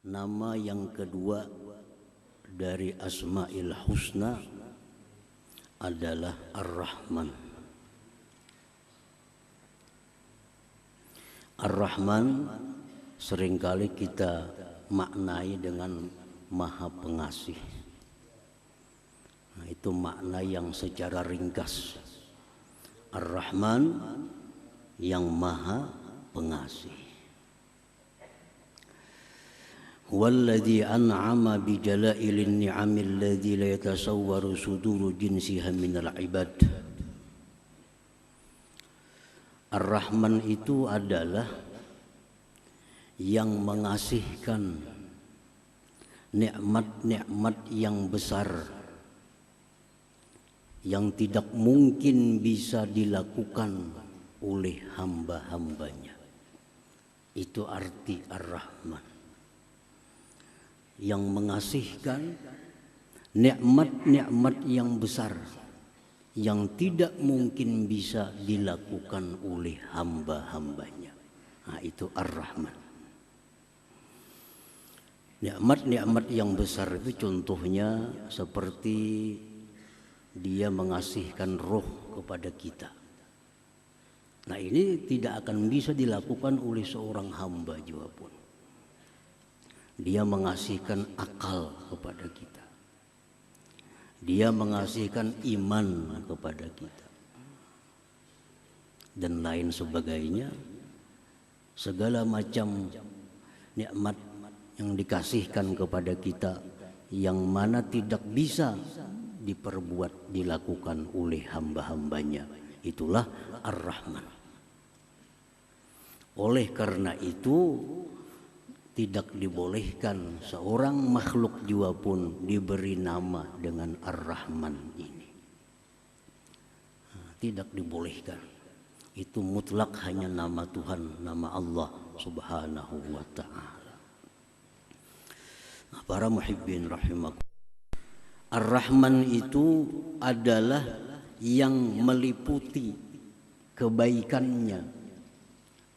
Nama yang kedua dari Asma'il Husna adalah Ar-Rahman. Ar-Rahman seringkali kita maknai dengan Maha Pengasih. Nah, itu makna yang secara ringkas. Ar-Rahman yang Maha Pengasih. Walladzi an'ama bi jala'ilin ni'amil ladzi la yatasawwaru suduru jinsiha minal ibad. Ar-Rahman itu adalah yang mengasihkan nikmat-nikmat yang besar yang tidak mungkin bisa dilakukan oleh hamba-hambanya. Itu arti Ar-Rahman. Yang mengasihkan nikmat-nikmat yang besar yang tidak mungkin bisa dilakukan oleh hamba-hambanya. Nah, itu Ar-Rahman. Nikmat-nikmat yang besar itu contohnya seperti Dia mengasihkan roh kepada kita. Nah, ini tidak akan bisa dilakukan oleh seorang hamba juga pun. Dia mengasihkan akal kepada kita. Dia mengasihkan iman kepada kita. Dan lain sebagainya. Segala macam nikmat yang dikasihkan kepada kita yang mana tidak bisa dilakukan oleh hamba-hambanya. Itulah Ar-Rahman. Oleh karena itu tidak dibolehkan seorang makhluk juga pun diberi nama dengan Ar-Rahman ini. Tidak dibolehkan. Itu mutlak hanya nama Tuhan, nama Allah Subhanahu wa ta'ala. Nah, para muhibbin rahimakumullah. Ar-Rahman itu adalah yang meliputi kebaikannya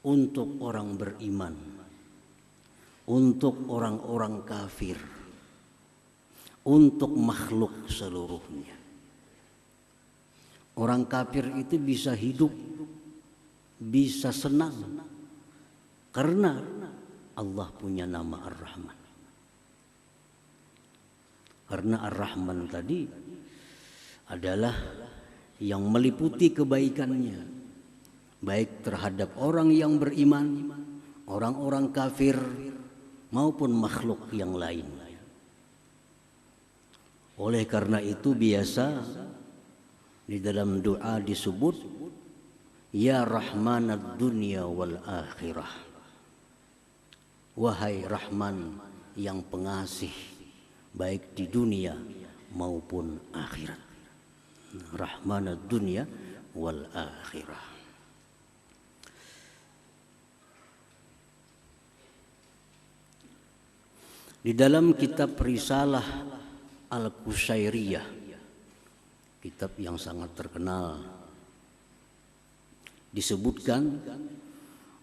untuk orang beriman, untuk orang-orang kafir, untuk makhluk seluruhnya. Orang kafir itu bisa hidup, bisa senang karena Allah punya nama Ar-Rahman. Karena Ar-Rahman tadi adalah yang meliputi kebaikannya, baik terhadap orang yang beriman, orang-orang kafir, maupun makhluk yang lain. Oleh karena itu biasa di dalam doa disebut Ya Rahmanad Dunya wal Akhirah. Wahai Rahman yang pengasih baik di dunia maupun akhirat. Rahmanad Dunya wal Akhirah. Di dalam kitab Risalah Al-Qusairiyah, kitab yang sangat terkenal, disebutkan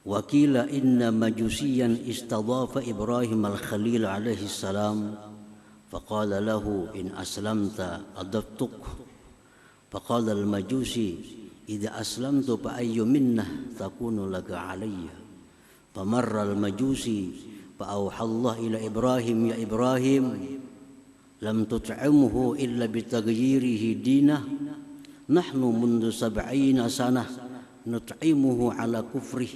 wakila inna majusiyan istadhafa Ibrahim al-Khalil alaihi salam faqala lahu in aslamta adabtuk faqala al-majusi idza aslamtu fa ayyu minnah takunu laka alayya famarra al-majusi فأوحى الله إلى إبراهيم يا إبراهيم لم تطعمه إلا بتغييره دينه نحن منذ 70 سنة نطعمه على كفره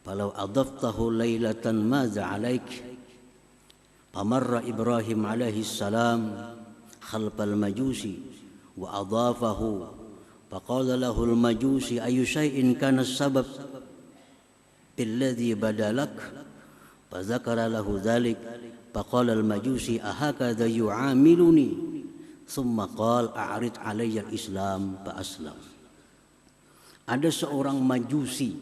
فلو أضفته ليلة ماذا عليك فمر إبراهيم عليه السلام خلف المجوسي وأضافه فقال له المجوسي أي شيء كان السبب الذي بدا لك فذكر له ذلك فقال المجوسي أهكذا يعاملني ثم قال أعرض علي الإسلام فأسلم. Ada seorang majusi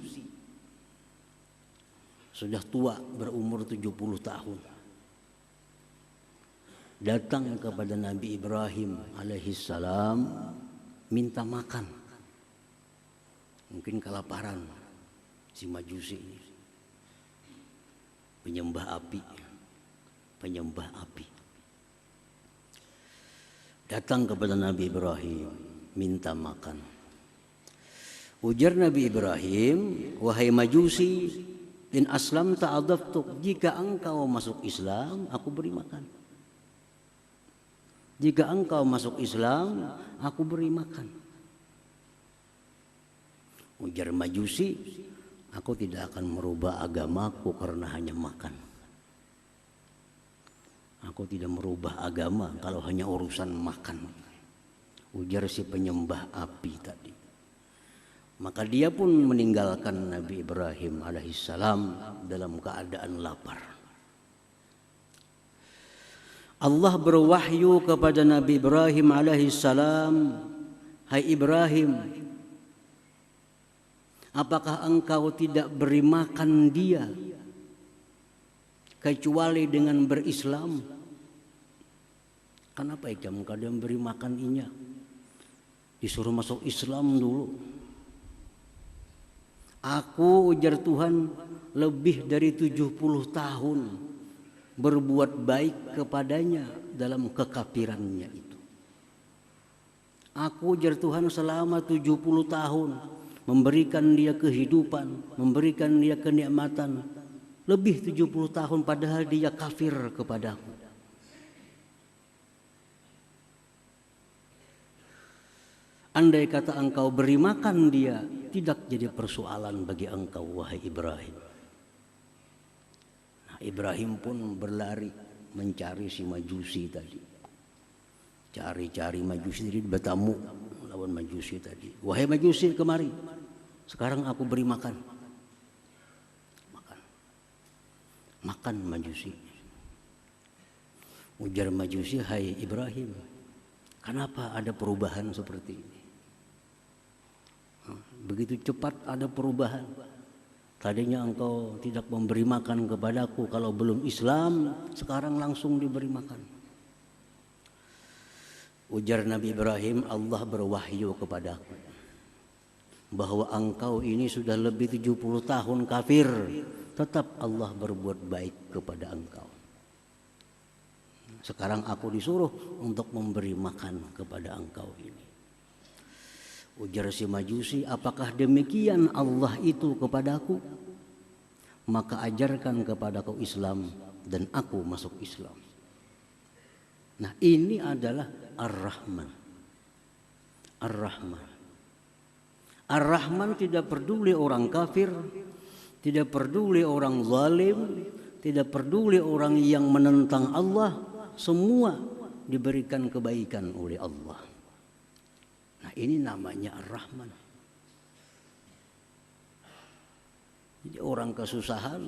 sudah tua berumur 70 tahun datang kepada Nabi Ibrahim alaihi salam minta makan. Mungkin kelaparan si majusi ini, penyembah api. penyembah api. Datang kepada Nabi Ibrahim, minta makan. Ujar Nabi Ibrahim, wahai Majusi, in aslam ta'adaftuk, jika engkau masuk Islam, aku beri makan. Jika engkau masuk Islam, aku beri makan. Ujar Majusi, aku tidak akan merubah agamaku karena hanya makan. Aku tidak merubah agama kalau hanya urusan makan. Ujar si penyembah api tadi. Maka dia pun meninggalkan Nabi Ibrahim alaihissalam dalam keadaan lapar. Allah berwahyu kepada Nabi Ibrahim alaihissalam, hai Ibrahim, apakah engkau tidak beri makan dia kecuali dengan berislam? Kenapa kamu kadang beri makan inya? Disuruh masuk Islam dulu. Aku, ujar Tuhan, lebih dari 70 tahun berbuat baik kepadanya dalam kekafirannya itu. Aku, ujar Tuhan, selama 70 tahun memberikan dia kehidupan, memberikan dia kenikmatan. Lebih 70 tahun padahal dia kafir kepadaku. Andai kata engkau beri makan dia, tidak jadi persoalan bagi engkau, wahai Ibrahim. Nah, Ibrahim pun berlari mencari si Majusi tadi. Cari-cari Majusi, jadi bertamu lawan Majusi tadi. Wahai Majusi, kemari. Sekarang aku beri makan. Makan Majusi. Ujar Majusi, hai Ibrahim, kenapa ada perubahan seperti ini? Begitu cepat ada perubahan. Tadinya engkau tidak memberi makan kepadaku kalau belum Islam, sekarang langsung diberi makan. Ujar Nabi Ibrahim, Allah berwahyu kepadaku bahwa engkau ini sudah lebih 70 tahun kafir, tetap Allah berbuat baik kepada engkau. Sekarang aku disuruh untuk memberi makan kepada engkau ini. Ujar si Majusi, apakah demikian Allah itu kepadaku? Maka ajarkan kepadaku Islam dan aku masuk Islam. Nah, ini adalah Ar-Rahman. Ar-Rahman. Ar-Rahman tidak peduli orang kafir, tidak peduli orang zalim, tidak peduli orang yang menentang Allah, semua diberikan kebaikan oleh Allah. Nah, ini namanya Ar-Rahman. Jadi orang kesusahan,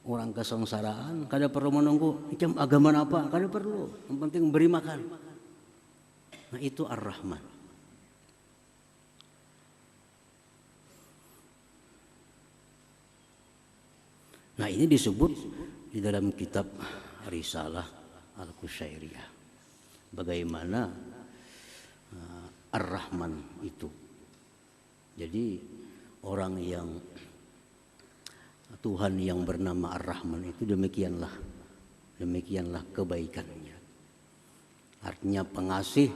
orang kesengsaraan, kada perlu menunggu macam agama apa, kada perlu. Yang penting beri makan. Nah, itu Ar-Rahman. Nah, ini disebut di dalam kitab Risalah Al-Qusyairiyah. Bagaimana Ar-Rahman itu. Jadi orang yang Tuhan yang bernama Ar-Rahman itu demikianlah kebaikannya. Artinya pengasih,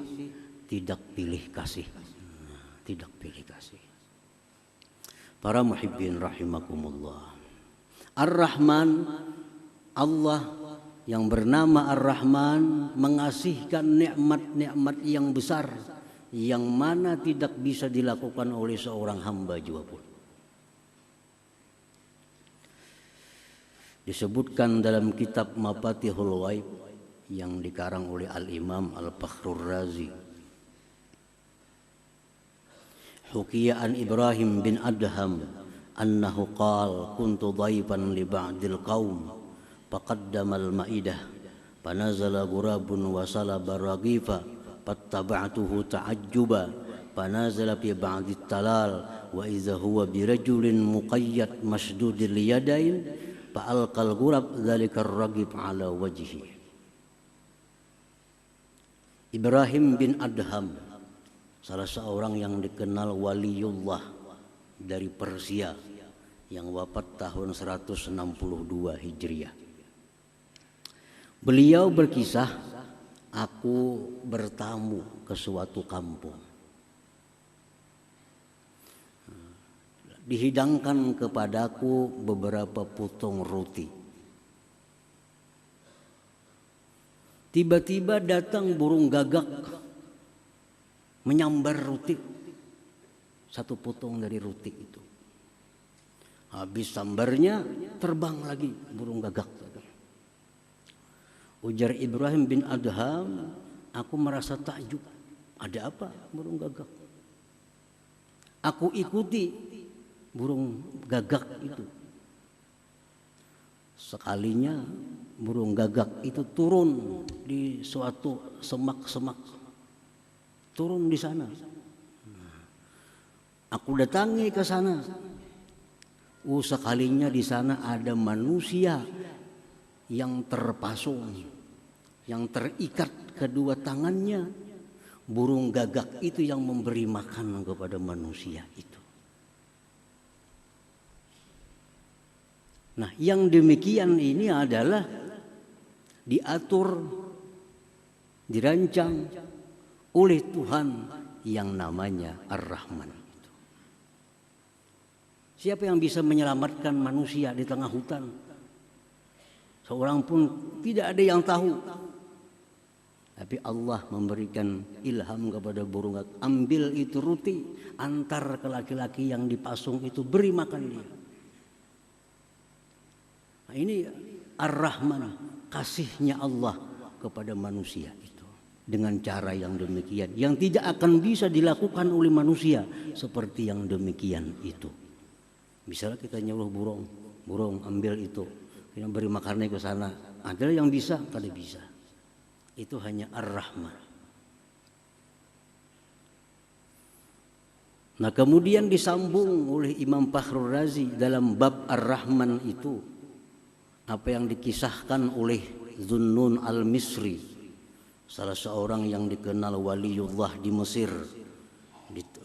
tidak pilih kasih. Tidak pilih kasih. Para muhibbin rahimakumullah. Ar-Rahman, Allah yang bernama Ar-Rahman mengasihkan nikmat-nikmat yang besar yang mana tidak bisa dilakukan oleh seorang hamba juga pun. Disebutkan dalam kitab Mafatihul Ghaib yang dikarang oleh Al-Imam Al-Fakhrur Razi. Hukiya an Ibrahim bin Adham annahu qala kuntu dhaifan li ba'dil qaum faqaddama al-ma'idah fanazala ghurabun wa salaba raghifa fattaba'tuhu ta'ajjuba fanazala fi ba'dit talal wa idza huwa birajulin muqayyad masdudil yadain fa'alqal ghurab dzalika ar-raghib ala wajhi. Ibrahim bin Adham, salah seorang yang dikenal waliullah dari Persia yang wafat tahun 162 Hijriah. Beliau berkisah, aku bertamu ke suatu kampung. Dihidangkan kepadaku beberapa potong roti. Tiba-tiba datang burung gagak menyambar roti, satu potong dari roti itu. Habis sambarnya terbang lagi burung gagak. Ujar Ibrahim bin Adham, aku merasa takjub. Ada apa burung gagak? Aku ikuti burung gagak itu. Sekalinya burung gagak itu turun di suatu semak-semak. Turun di sana. Aku datangi ke sana. Sekalinya di sana ada manusia yang terpasung, yang terikat kedua tangannya. Burung gagak itu yang memberi makan kepada manusia itu. Nah, yang demikian ini adalah diatur, dirancang oleh Tuhan yang namanya Ar-Rahman. Siapa yang bisa menyelamatkan manusia di tengah hutan? Seorang pun tidak ada yang tahu. Tapi Allah memberikan ilham kepada burung gagak, ambil itu roti, antar ke laki-laki yang dipasung itu, beri makan dia. Nah, ini Ar-Rahman, kasihnya Allah kepada manusia itu dengan cara yang demikian, yang tidak akan bisa dilakukan oleh manusia seperti yang demikian itu. Misalnya kita nyuruh burung ambil itu, kita beri makannya ke sana, ada yang bisa, kada bisa. Itu hanya Ar-Rahman. Nah, kemudian disambung oleh Imam Fakhrul Razi dalam bab Ar-Rahman itu, apa yang dikisahkan oleh Zunnun al-Misri, salah seorang yang dikenal waliullah di Mesir,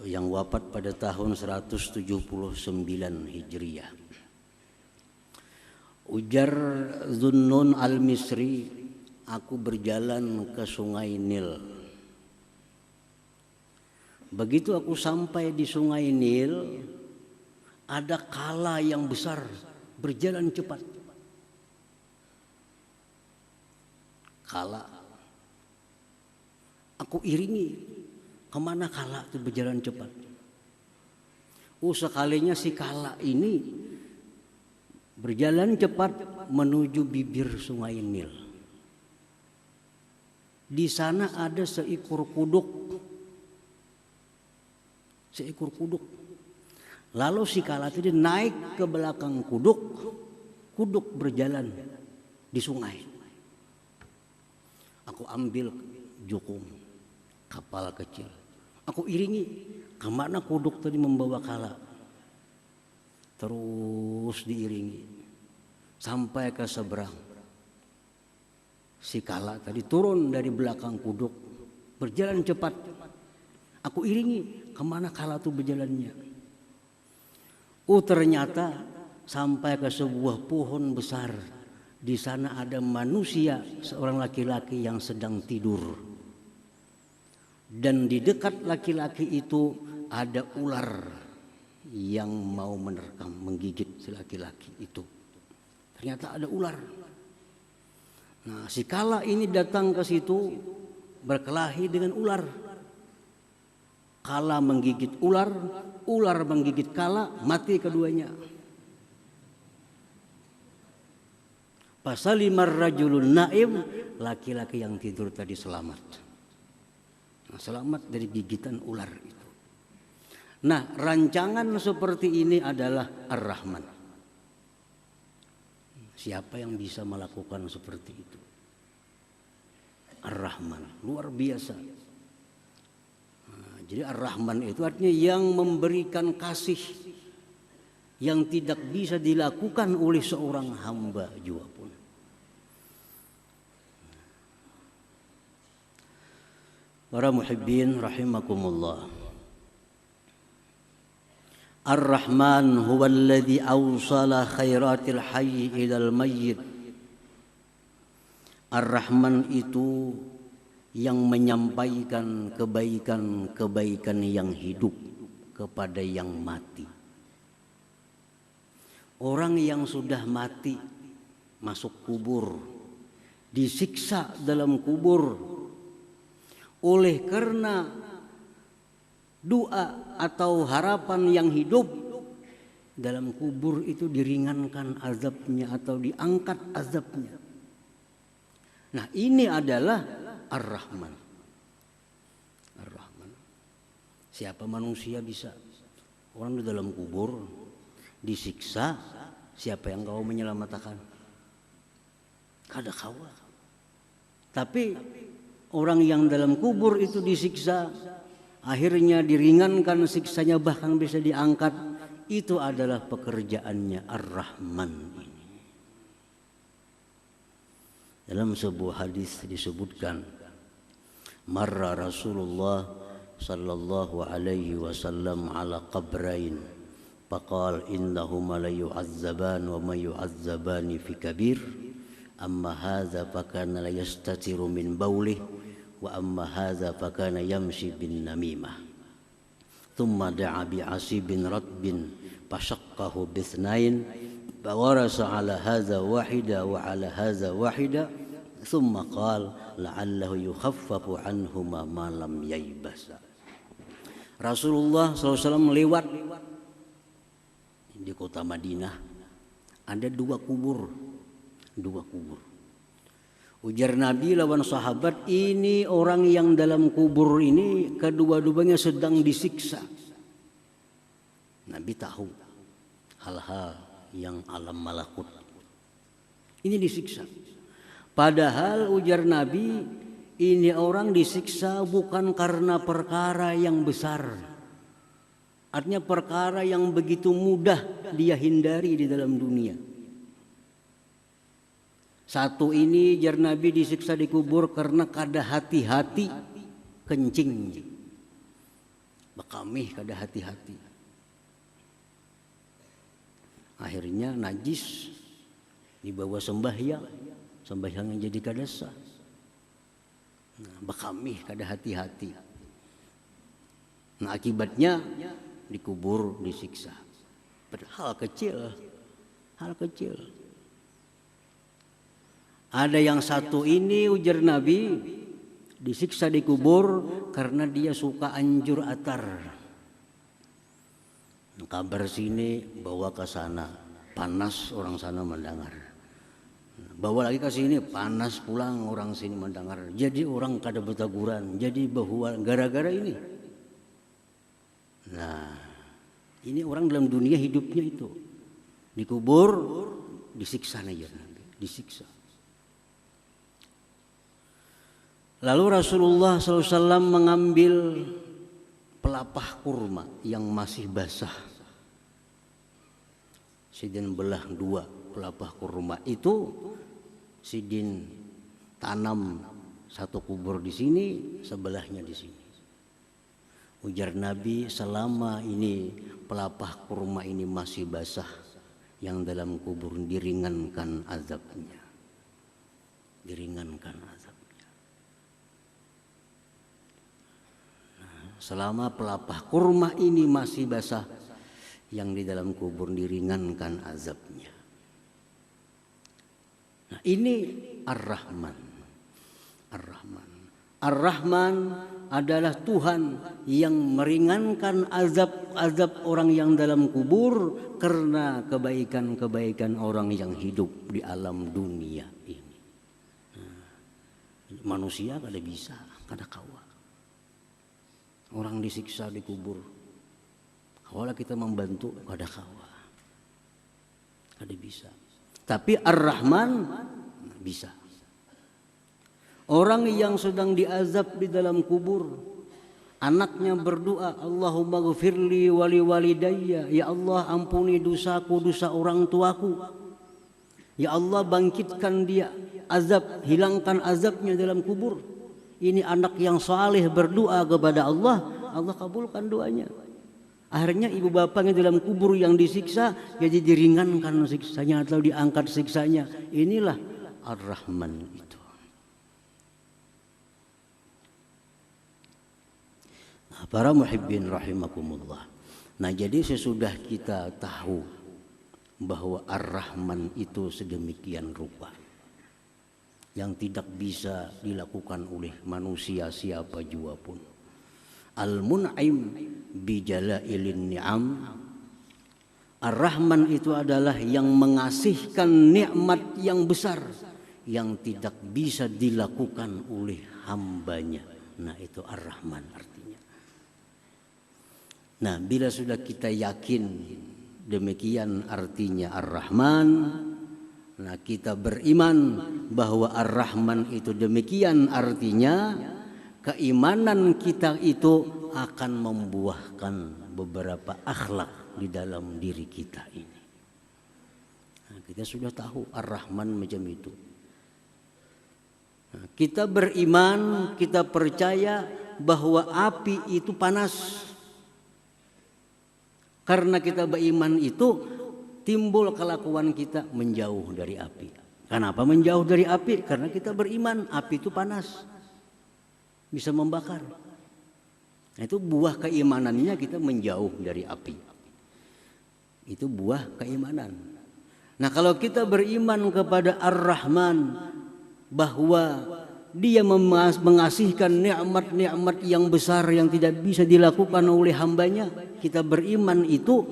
yang wafat pada tahun 179 Hijriah. Ujar Zunnun al-Misri, aku berjalan ke sungai Nil. Begitu aku sampai di sungai Nil, ada kala yang besar berjalan cepat. Kala, aku iringi, kemana kala itu berjalan cepat. Sekalinya si kala ini berjalan cepat menuju bibir sungai Nil. Di sana ada seekor kuduk. Lalu si kala itu naik ke belakang kuduk. Kuduk berjalan di sungai. Aku ambil jukung, kapal kecil. Aku iringi, kemana kuduk tadi membawa kala. Terus diiringi sampai ke seberang. Si kala tadi turun dari belakang kuduk, berjalan cepat. Aku iringi, kemana kala itu berjalannya. Ternyata sampai ke sebuah pohon besar. Di sana ada manusia, seorang laki-laki yang sedang tidur. Dan di dekat laki-laki itu ada ular yang mau menerkam, menggigit si laki-laki itu. Ternyata ada ular. Nah, si kala ini datang ke situ berkelahi dengan ular. Kala menggigit ular, ular menggigit kala, mati keduanya. Pasalimar rajulun naim, laki-laki yang tidur tadi selamat. Nah, selamat dari gigitan ular itu. Nah, rancangan seperti ini adalah Ar-Rahman. Siapa yang bisa melakukan seperti itu? Ar-Rahman, luar biasa. Nah, jadi Ar-Rahman itu artinya yang memberikan kasih yang tidak bisa dilakukan oleh seorang hamba juga pun. Para muhibbin rahimakumullah. Ar-Rahman huwa alladhi awsala khairatil hayy ilal mayyit Ar-Rahman itu yang menyampaikan kebaikan-kebaikan yang hidup kepada yang mati. Orang yang sudah mati masuk kubur, disiksa dalam kubur, oleh karena doa atau harapan yang hidup dalam kubur itu diringankan azabnya atau diangkat azabnya. Nah, ini adalah Ar-Rahman. Ar-Rahman. Siapa manusia bisa? Orang di dalam kubur disiksa, siapa yang kau menyelamatkan? Kada kawa. Tapi orang yang dalam kubur itu disiksa, akhirnya diringankan siksanya, bahkan bisa diangkat. Itu adalah pekerjaannya Ar-Rahman ini. Dalam sebuah hadis disebutkan, marra Rasulullah sallallahu alaihi wasallam ala qabrain faqal innahuma la yu'azzaban wa ma yu'azzabani fi kabir amma hadza fakana la yastatiru min bawlih wa amma hadza fakana yamshi bin namimah thumma da'a bi asibin ratbin fashaqqahu bithnain fawarasa ala hadza wahida wa ala hadza wahida thumma qala la'allahu yukhaffafu anhuma ma lam yaybasa. Rasulullah SAW lewat di kota Madinah, ada dua kubur. Ujar Nabi lawan sahabat, ini orang yang dalam kubur ini kedua-duanya sedang disiksa. Nabi tahu hal-hal yang alam malakut. Ini disiksa. Padahal ujar Nabi, ini orang disiksa bukan karena perkara yang besar. Artinya perkara yang begitu mudah dia hindari di dalam dunia. Satu ini ujar Nabi disiksa di kubur karena kada hati-hati kencing. Bekamih kada hati-hati. Akhirnya najis dibawa sembahyang yang jadi kada sah. Nah, bekamih kada hati-hati. Nah, akibatnya dikubur, disiksa. Hal kecil. Ada yang satu ini ujar Nabi disiksa di kubur karena dia suka anjur atar. Kabar sini bawa ke sana, panas orang sana mendengar. Bawa lagi ke sini, panas pulang orang sini mendengar. Jadi orang kada bertaguran, jadi bahwa gara-gara ini. Nah, ini orang dalam dunia hidupnya itu dikubur, disiksa aja, disiksa. Lalu Rasulullah SAW mengambil pelapah kurma yang masih basah. Sidin belah dua pelapah kurma itu, sidin tanam satu kubur di sini, sebelahnya di sini. Ujar Nabi, selama ini pelapah kurma ini masih basah, yang dalam kubur diringankan azabnya. Diringankan azabnya. Nah, selama pelapah kurma ini masih basah, yang di dalam kubur diringankan azabnya. Nah, ini Ar-Rahman. Ar-Rahman. Ar-Rahman adalah Tuhan yang meringankan azab-azab orang yang dalam kubur karena kebaikan-kebaikan orang yang hidup di alam dunia ini. Nah, manusia kada bisa, kada kawa. Orang disiksa di kubur. Kalau kita membantu kada kawa. Kada bisa. Tapi Ar-Rahman bisa. Orang yang sedang diazab di dalam kubur, anaknya berdoa, Allahumma ghfirli wali walidayya, ya Allah ampuni dosaku, dosa orang tuaku. Ya Allah bangkitkan dia, azab, hilangkan azabnya dalam kubur. Ini anak yang saleh berdoa kepada Allah, Allah kabulkan doanya. Akhirnya ibu bapaknya dalam kubur yang disiksa, jadi diringankan siksanya atau diangkat siksanya. Inilah Ar-Rahman itu. Nah, para muhibbin rahimakumullah. Nah, jadi sesudah kita tahu bahwa Ar-Rahman itu sedemikian rupa yang tidak bisa dilakukan oleh manusia siapa jua pun. Al-Mun'im bijalailin ni'am. Ar-Rahman itu adalah yang mengasihkan nikmat yang besar yang tidak bisa dilakukan oleh hambanya. Nah, itu Ar-Rahman artinya. Nah, bila sudah kita yakin demikian artinya Ar-Rahman, nah kita beriman bahwa Ar-Rahman itu demikian artinya, keimanan kita itu akan membuahkan beberapa akhlak di dalam diri kita ini. Nah, kita sudah tahu Ar-Rahman macam itu. Nah, kita beriman, kita percaya bahwa api itu panas. Karena kita beriman itu timbul kelakuan kita menjauh dari api. Kenapa menjauh dari api? Karena kita beriman api itu panas, bisa membakar. Nah, itu buah keimanannya kita menjauh dari api. Itu buah keimanan. Nah, kalau kita beriman kepada Ar-Rahman bahwa Dia mengasihkan nikmat-nikmat yang besar yang tidak bisa dilakukan oleh hambanya, kita beriman itu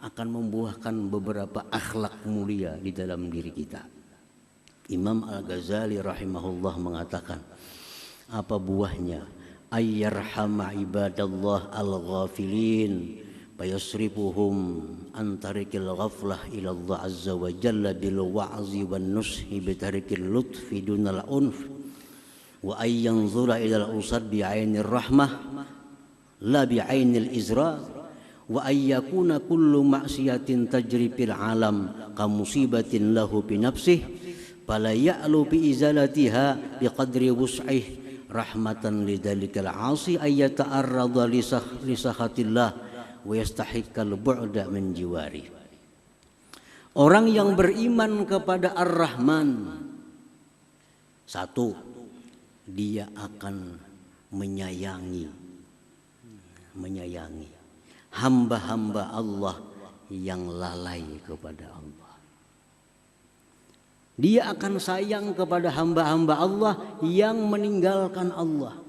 akan membuahkan beberapa akhlak mulia di dalam diri kita. Imam Al-Ghazali rahimahullah mengatakan, apa buahnya? Ayyarhama ibadallah al-ghafilin fayasrifuhum an tariqil ghaflah ila Allah azza wa jalla bil wa'zi wan nushi bi tariqil lutfi dunal unf wa ay yanzura ila al-usad bi 'ainir rahmah la bi 'ainil izra wa ay yakuna kullu ma'siyatin tajri fil alam ka musibatin lahu bi nafsihi fala ya'lu bi izalatiha bi qadri wus'ihi rahmatan lidzalikal 'asi ay yata'arrada li sakhatillah wa yastahiqqal bu'da min jiwari. Orang yang beriman kepada Ar-Rahman, satu, dia akan menyayangi hamba-hamba Allah yang lalai kepada Allah. Dia akan sayang kepada hamba-hamba Allah yang meninggalkan Allah,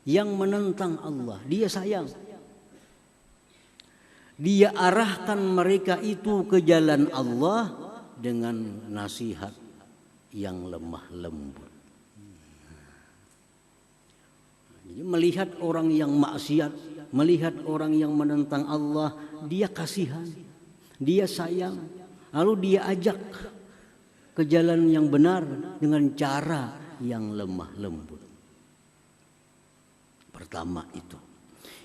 yang menentang Allah. Dia sayang. Dia arahkan mereka itu ke jalan Allah dengan nasihat yang lemah lembut. Jadi melihat orang yang maksiat, melihat orang yang menentang Allah, dia kasihan, dia sayang, lalu dia ajak ke jalan yang benar dengan cara yang lemah lembut. Pertama itu.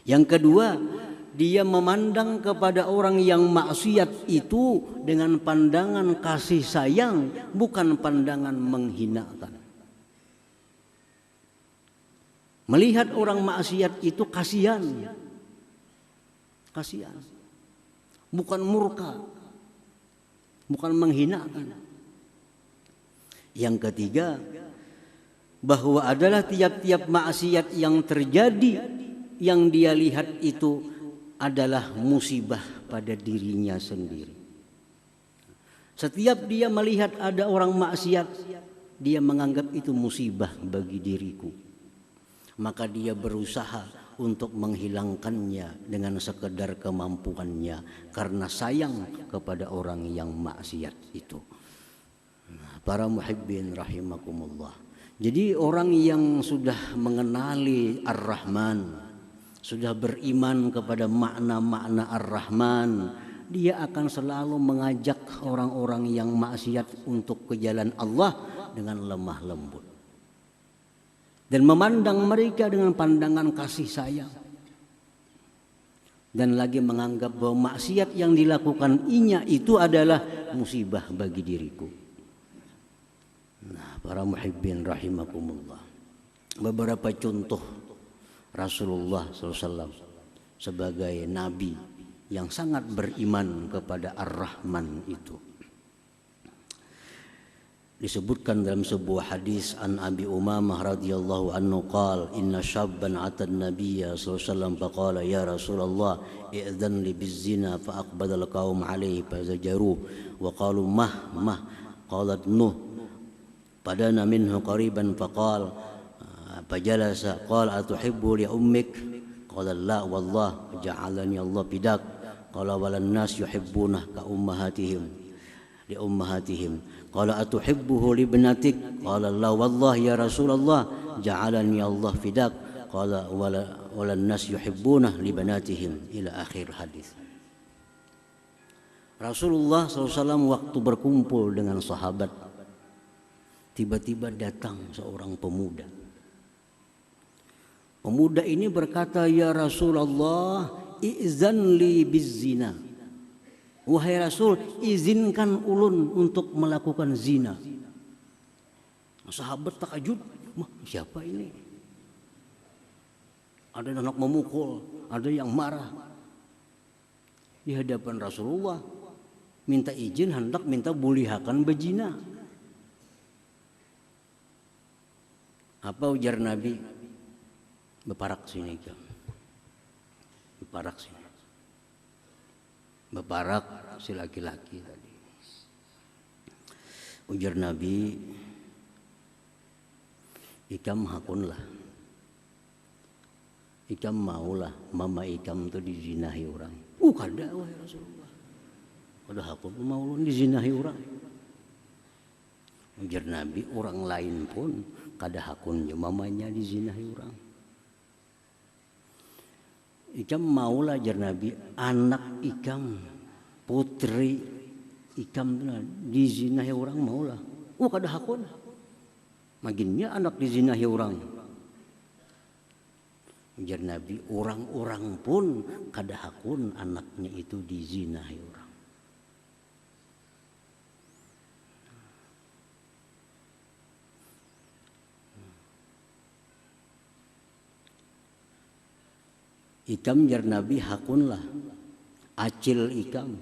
Yang kedua, dia memandang kepada orang yang maksiat itu dengan pandangan kasih sayang, bukan pandangan menghinakan. Melihat orang maksiat itu kasihan, bukan murka, bukan menghinakan. Yang ketiga, bahwa adalah tiap-tiap maksiat yang terjadi, yang dia lihat itu adalah musibah pada dirinya sendiri. Setiap dia melihat ada orang maksiat, dia menganggap itu musibah bagi diriku. Maka dia berusaha untuk menghilangkannya dengan sekedar kemampuannya karena sayang kepada orang yang maksiat itu. Nah, para muhibbin rahimakumullah. Jadi orang yang sudah mengenali Ar-Rahman, sudah beriman kepada makna-makna Ar-Rahman, dia akan selalu mengajak orang-orang yang maksiat untuk ke jalan Allah dengan lemah lembut dan memandang mereka dengan pandangan kasih sayang, dan lagi menganggap bahwa maksiat yang dilakukan inya itu adalah musibah bagi diriku. Nah, para muhibbin rahimakumullah, beberapa contoh Rasulullah SAW sebagai nabi yang sangat beriman kepada Ar-Rahman itu. Disebutkan dalam sebuah hadis an Abi Umamah radhiyallahu anhu qala inna syabban ata an-nabiyya sallallahu alaihi wasallam faqala ya Rasulullah i'dhan li bizina fa aqbala al-qaum alayhi fazajaru wa qalu mah qalat nuh padana minhu qariban faqala fajalasa qala atuhibbu li ummik qala la wallah ja'alani Allah fidak qala walan nas yuhibbuna ka ummahatihim li ummahatihim qala atuhibbuhu li ibnatik qala la wallahi ya Rasulullah ja'alani Allah fidak qala walan nas yuhibbuna li banatihim ila akhir hadis. Rasulullah SAW waktu berkumpul dengan sahabat, tiba-tiba datang seorang pemuda. Pemuda ini berkata, ya Rasulullah i'zan li bizzina. Wahai Rasul, izinkan ulun untuk melakukan zina. Sahabat takjub, siapa ini? Ada anak memukul, ada yang marah. Di hadapan Rasulullah, minta izin hendak minta bulihakan bezina. Apa ujar Nabi? Beparak sini kan. Beparak sini. Beparak si laki-laki tadi. Ujar Nabi, ikam hakunlah, ikam maulah mama ikam tu dizinahi orang. Kada wahai Rasulullah, kada hakun mau dizinahi orang. Ujar Nabi, orang lain pun kada hakunnya mamanya dizinahi orang. Ikam maulah jar Nabi anak ikam putri ikam dizinahi orang maulah. Kada hakun. Maginnya anak dizinahi orang. Ujar Nabi orang-orang pun kada hakun anaknya itu dizinahi orang. Ikam jar Nabi hakunlah acil ikam,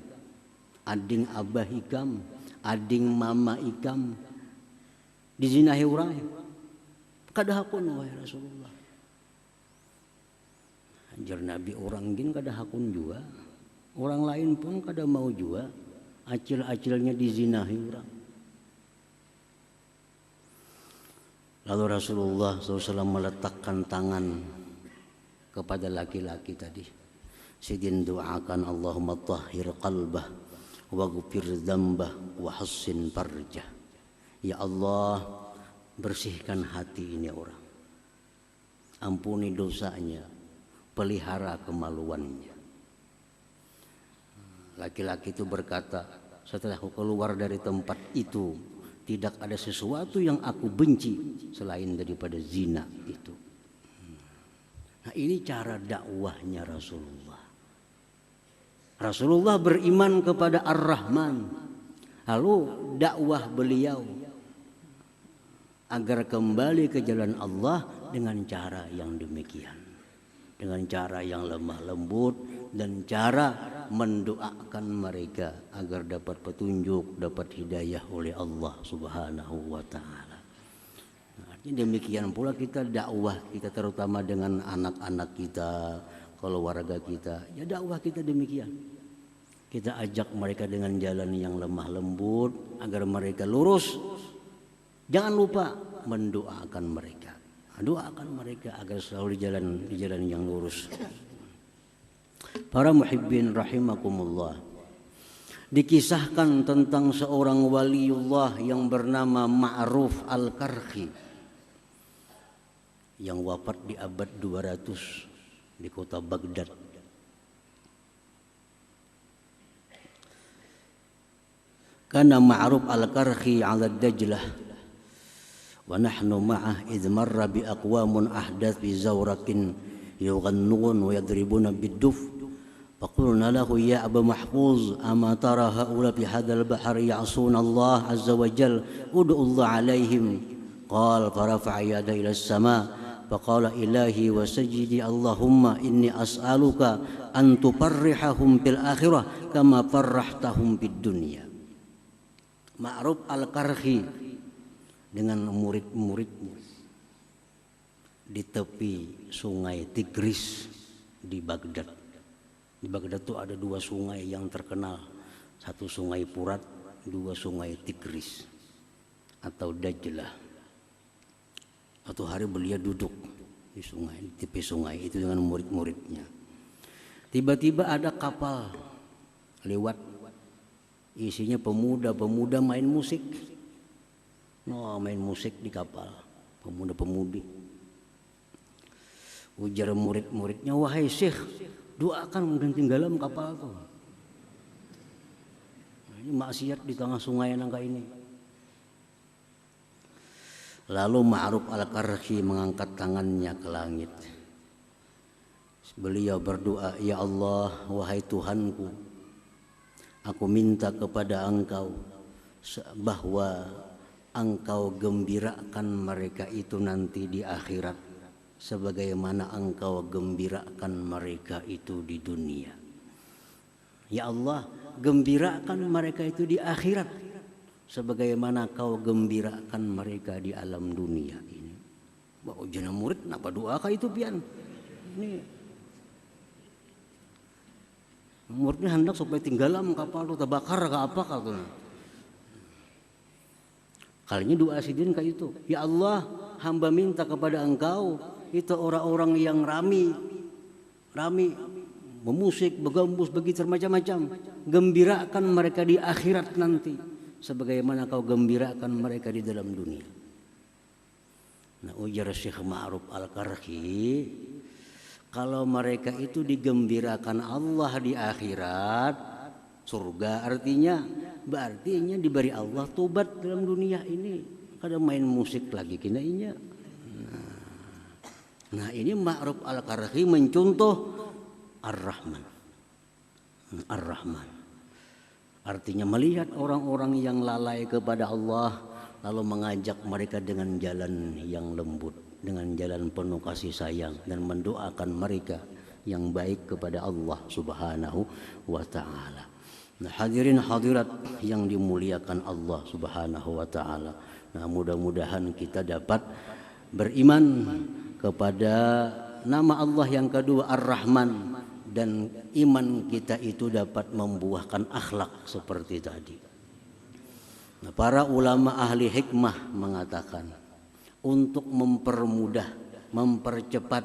ading abah ikam, ading mama ikam dizinahi orang. Kada hakun wahai Rasulullah. Jar Nabi orang gin kada hakun juga, orang lain pun kada mau juga acil-acilnya dizinahi orang. Lalu Rasulullah SAW meletakkan tangan kepada laki-laki tadi. Sidin doakan Allahumma tahhir qalbah waghfir dzambah wa hassin farjah. Ya Allah, bersihkan hati ini orang. Ampuni dosanya, pelihara kemaluannya. Laki-laki itu berkata, setelah aku keluar dari tempat itu, tidak ada sesuatu yang aku benci selain daripada zina itu. Nah, ini cara dakwahnya Rasulullah. Rasulullah beriman kepada Ar-Rahman. Lalu dakwah beliau agar kembali ke jalan Allah dengan cara yang demikian. Dengan cara yang lemah lembut dan cara mendoakan mereka agar dapat petunjuk, dapat hidayah oleh Allah Subhanahu wa taala. Demikian pula kita dakwah kita terutama dengan anak-anak kita, keluarga kita. Ya dakwah kita demikian. Kita ajak mereka dengan jalan yang lemah lembut agar mereka lurus. Jangan lupa mendoakan mereka. Doakan mereka agar selalu di jalan yang lurus. Para muhibbin rahimakumullah. Dikisahkan tentang seorang waliullah yang bernama Ma'ruf Al-Karhi yang wafat di abad 200 di kota Baghdad. Kana Ma'ruf Al-Karhi 'ala Dajlah wa nahnu ma'ah idh marra bi aqwamun ahdath bi zawrakin yughannun wa yadribuna bid-duf faqulna lahu ya Aba Mahfuz ama tara haula fi hadzal bahri ya'suna Allah azza wa jalla ud'u Allah 'alaihim qala farafa'a yada ila as-sama' faqala ilahi wa sajidi Allahumma inni as'aluka an tufarrihahum fil akhirah kama farrahtahum fid dunya. Ma'ruf Al-Karhi dengan murid-muridnya di tepi sungai Tigris di Baghdad. Di Baghdad itu ada dua sungai yang terkenal, satu sungai Furat, dua sungai Tigris atau Dajlah. Suatu hari beliau duduk di sungai, di tepi sungai itu dengan murid-muridnya. Tiba-tiba ada kapal lewat, isinya pemuda-pemuda main musik. Main musik di kapal, pemuda-pemudi. Ujar murid-muridnya, wahai Syekh, doakan dan tenggelam kapal itu. Ini maksiat di tengah sungai nangka ini. Lalu Ma'ruf al-Qarhi mengangkat tangannya ke langit. Beliau berdoa, ya Allah, wahai Tuhanku, aku minta kepada Engkau bahwa Engkau gembirakan mereka itu nanti di akhirat sebagaimana Engkau gembirakan mereka itu di dunia. Ya Allah, gembirakan mereka itu di akhirat sebagaimana Kau gembirakan mereka di alam dunia ini. Wah, ujian murid kenapa doa kah itu pian? Ini muridnya hendak supaya tinggalam kapal itu terbakar ke apa kau. Kalinya doa sidin kayak itu. Ya Allah, hamba minta kepada Engkau itu orang-orang yang rami memusik, begembus, begitu macam-macam. Gembirakan mereka di akhirat nanti sebagaimana Kau gembirakan mereka di dalam dunia. Nah, ujar Syekh Ma'ruf al-Qarhi, kalau mereka itu digembirakan Allah di akhirat, surga berarti diberi Allah tobat dalam dunia ini. Kada main musik lagi kena inya. Nah ini Ma'ruf al-Qarhi mencontoh Ar-Rahman. Ar-Rahman artinya melihat orang-orang yang lalai kepada Allah lalu mengajak mereka dengan jalan yang lembut, dengan jalan penuh kasih sayang, dan mendoakan mereka yang baik kepada Allah Subhanahu wa ta'ala. Nah, hadirin hadirat yang dimuliakan Allah Subhanahu wa ta'ala. Nah, mudah-mudahan kita dapat beriman kepada nama Allah yang kedua Ar-Rahman, dan iman kita itu dapat membuahkan akhlak seperti tadi. Nah, para ulama ahli hikmah mengatakan untuk mempermudah, mempercepat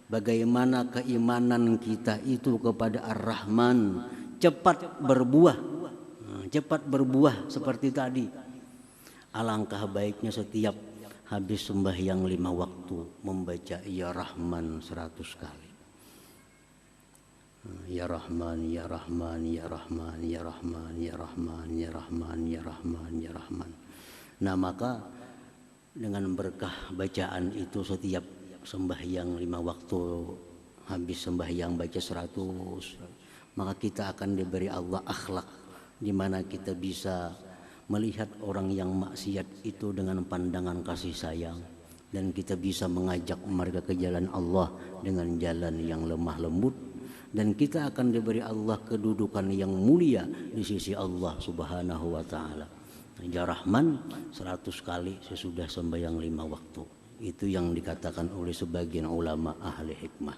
bagaimana keimanan kita itu kepada Ar-Rahman cepat berbuah seperti tadi. Alangkah baiknya setiap habis sembahyang 5 waktu membaca Ya Rahman 100 kali. Ya Rahman, Ya Rahman, Ya Rahman, Ya Rahman, Ya Rahman, Ya Rahman, Ya Rahman, Ya Rahman. Nah, maka dengan berkah bacaan itu setiap sembahyang 5 waktu habis sembahyang baca 100, maka kita akan diberi Allah akhlak di mana kita bisa melihat orang yang maksiat itu dengan pandangan kasih sayang, dan kita bisa mengajak mereka ke jalan Allah dengan jalan yang lemah lembut, dan kita akan diberi Allah kedudukan yang mulia di sisi Allah Subhanahu wa ta'ala. Ya Rahman 100 kali sesudah sembahyang 5 waktu. Itu yang dikatakan oleh sebagian ulama ahli hikmah.